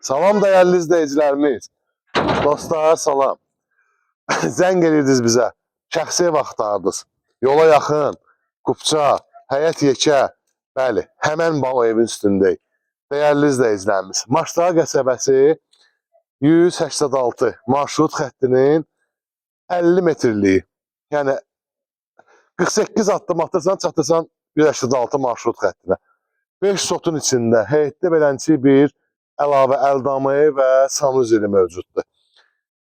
Salam dəyərli izləyicilərimiz. Dostlar, salam. Zəng edirdiniz bizə. Şəxsi ev axtardınız. Yola yaxın, Qubça, həyət yekə. Bəli, həmən o evin üstündəyik. Dəyərli izləyicilərimiz. Maçdağa qəsəbəsi 186 marşrut xəttinin 50 metrliyi. Yəni 48 addım atırsan, çatırsan 186 marşrut xəttinə. 5 sotun içində həyətdə belənçi bir əlavə əldamı və sanuzeli mövcuddur.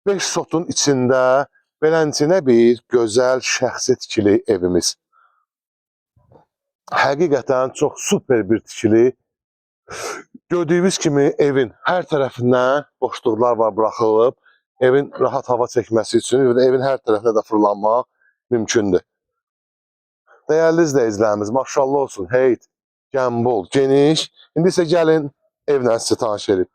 5 sotun içində belənçinə bir gözəl şəxsi tikili evimiz. Həqiqətən çox super bir tikili. Gördüyünüz kimi evin hər tərəfindən boşluqlar var buraxılıb. Evin rahat hava çəkməsi üçün evin hər tərəfinə də fırlanmaq mümkündür. Dəyərli izləyicilərimiz, maşallah olsun, heyt, gəmbol, geniş. İndi isə gəlin evlə sizi tanış edib.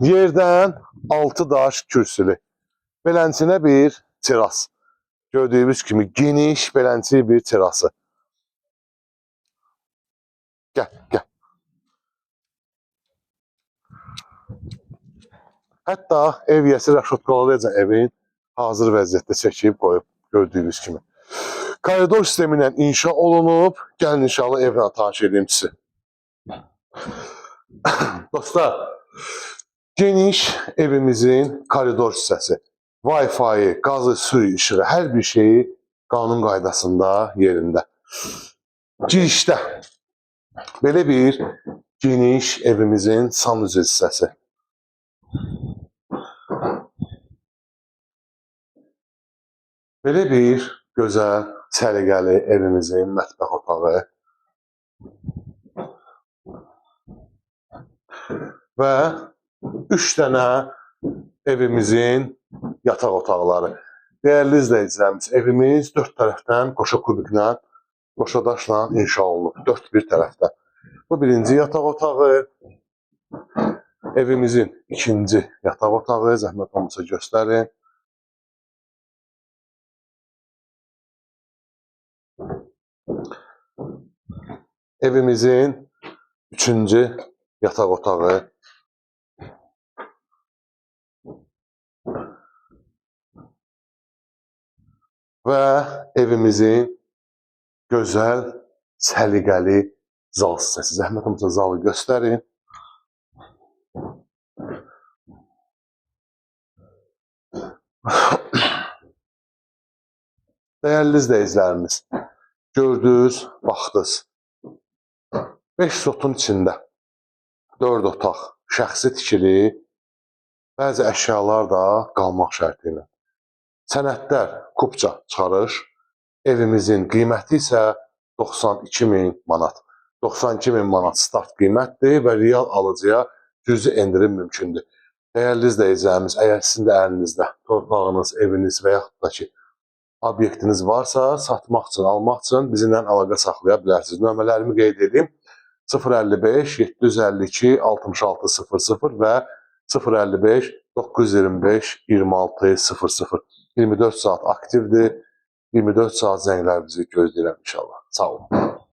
Yerdən 6 daş kürsülü. Belənçinə bir teras. Gördüyünüz kimi geniş, belənçi bir terası. Gəl, gəl. Hətta ev yəsi rəşotqalayacaq evin hazır vəziyyətdə çəkib qoyub, gördüyünüz kimi. Koridor sistemi ilə inşa olunub. Gəlin inşallah evlə tanış edeyim sizi. Dostlar, geniş evimizin koridor hissəsi. Wi-Fi, qazı, suyu, işığı, hər bir şeyi qanun qaydasında yerində. Girişdə belə bir geniş evimizin sanuzel hissəsi. Belə bir gözəl, səliqəli evimizin mətbəx otağı və 3 dənə evimizin yataq otaqları. Dəyərli izləyicilərimiz, evimiz 4 tərəfdən qoşa kubiklə, qoşa daşla inşa olunub. 4 bir tərəfdən. Bu birinci yataq otağı. Evimizin ikinci yataq otağı. Zəhmət olmasa göstərin. Evimizin üçüncü yataq otağı. Və evimizin gözəl, səliqəli zal hissəsi. Zəhmət olmasa zalı göstərin. Dəyərli izləyicilərimiz, gördünüz, baxdınız. 5 sotun içində 4 otaq, şəxsi tikili, bəzi əşyalar da qalmaq şərti ilə. Sənədlər Qubça çıxarış, evimizin qiyməti isə 92.000 manat. 92.000 manat start qiymətdir və real alıcıya cüzi endirim mümkündür. Dəyərli izləyicilərimiz, əgər sizin də əlinizdə torpağınız, eviniz və yaxud da ki, obyektiniz varsa, satmaq üçün, almaq üçün bizimlə əlaqə saxlaya bilərsiniz. Nömrələrimi qeyd edeyim. 055 752 6600 və 055 925 2600. 24 saat aktivdir. 24 saat zənglər bizi gözləyirəm inşallah. Sağ olun.